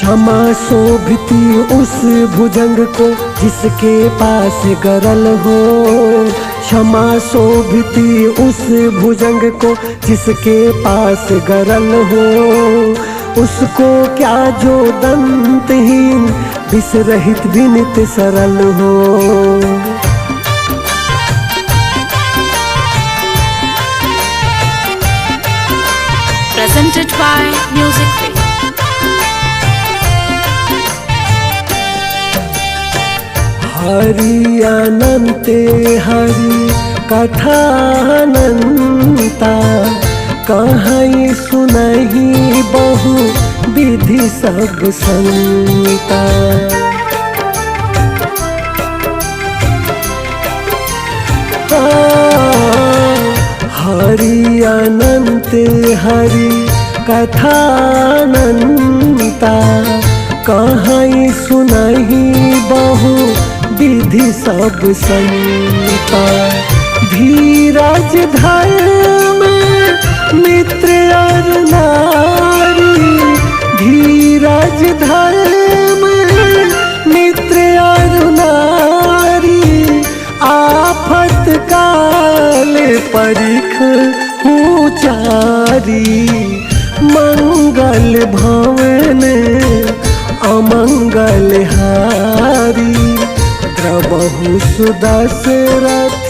क्षमा शोभिती उस भुजंग को जिसके पास गरल हो। क्षमा शोभिती उस भुजंग को जिसके पास गरल हो। उसको क्या जो दंतहीन विषरहित विनित सरल हो। Presented by Music Way. हरि अनंते हरि कथानंता कहीं सुनहि बहु विधि सब संता। हरि अनंते हरि कथानंता कहीं सुनहि बहु विधि सब संता। धीरज धर्म मित्र और नारी। धीरज धर्म मित्र और नारी आफत काल परिख उचारी। मंगल भवन अमंगल हारी द्रवहु सुदशरथ